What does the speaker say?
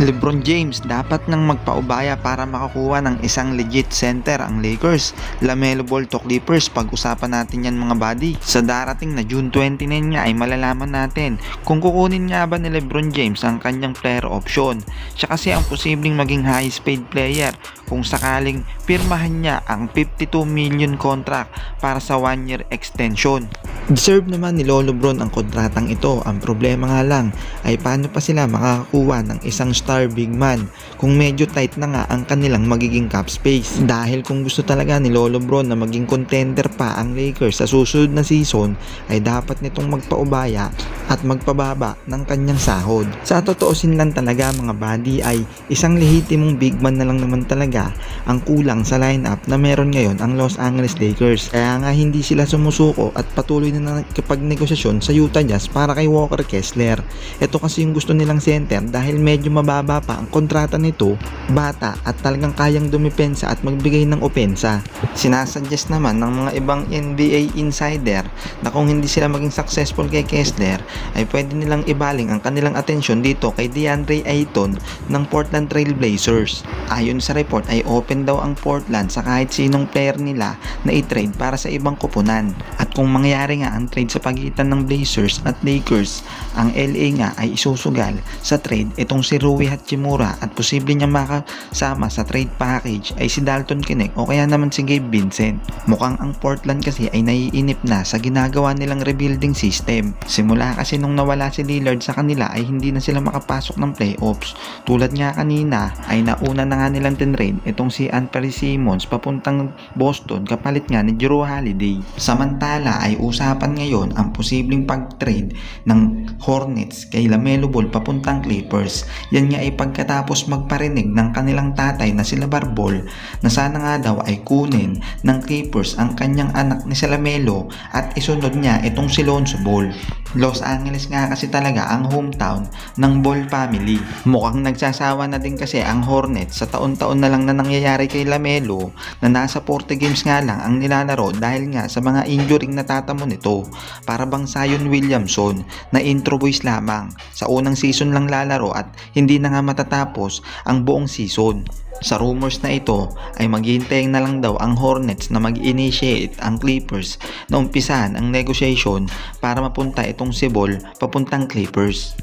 LeBron James dapat nang magpaubaya para makakuha ng isang legit center ang Lakers. LaMelo Ball to Clippers, pag-usapan natin yan mga buddy. Sa darating na June 29 nga ay malalaman natin kung kukunin nga ba ni LeBron James ang kanyang player option. Siya kasi ang posibleng maging highest paid player kung sakaling pirmahan niya ang 52 million contract para sa 1-year extension. Deserve naman ni Lolo Bron ang kontratang ito. Ang problema nga lang ay paano pa sila makakakuha ng isang star big man kung medyo tight na nga ang kanilang magiging cap space. Dahil kung gusto talaga ni Lolo Bron na maging contender pa ang Lakers sa susunod na season ay dapat nitong magpaubaya at magpababa ng kanyang sahod. Sa totoosin lang talaga mga buddy ay isang lehitimong big man na lang naman talaga ang kulang sa lineup na meron ngayon ang Los Angeles Lakers. Kaya nga hindi sila sumusuko at patuloy na nakikipag-negosasyon sa Utah Jazz para kay Walker Kessler. Ito kasi yung gusto nilang center dahil medyo mababa pa ang kontrata nito, bata at talagang kayang dumipensa at magbigay ng opensa. Sinasuggest naman ng mga ibang NBA insider na kung hindi sila maging successful kay Kessler ay pwede nilang ibaling ang kanilang atensyon dito kay DeAndre Ayton ng Portland Trail Blazers. Ayon sa report ay open daw ang Portland sa kahit sinong player nila na i-trade para sa ibang koponan. At kung mangyari nga ang trade sa pagitan ng Blazers at Lakers, ang LA nga ay isusugal sa trade itong si Rui Hachimura at posible niya makasama sa trade package ay si Dalton Knecht o kaya naman si Gabe Vincent. Mukhang ang Portland kasi ay naiinip na sa ginagawa nilang rebuilding system. Simula kasi nung nawala si Lillard sa kanila ay hindi na sila makapasok ng playoffs. Tulad nga kanina ay nauna na nga nilang tinrade itong si Anthony Simmons papuntang Boston kapalit nga ni Jrue Holiday. Samantala ay usapan ngayon ang posibleng pag-trade ng Hornets kay LaMelo Ball papuntang Clippers. Yan nga ay pagkatapos magparinig ng kanilang tatay na si LeVar Ball na sana nga daw ay kunin ng Clippers ang kanyang anak ni si LaMelo at isunod niya itong si Lonzo Ball. Los Angeles nga kasi talaga ang hometown ng Ball family. Mukhang nagsasawa na din kasi ang Hornets sa taon-taon na lang na nangyayari kay LaMelo na nasa 40 games nga lang ang nilalaro dahil nga sa mga injuring natatamo nito. Para bang Zion Williamson na intro boys lamang, sa unang season lang lalaro at hindi na nga matatapos ang buong season. Sa rumors na ito ay maghihintay na lang daw ang Hornets na mag-initiate ang Clippers na umpisahan ang negotiation para mapunta itong si Ball papuntang Clippers.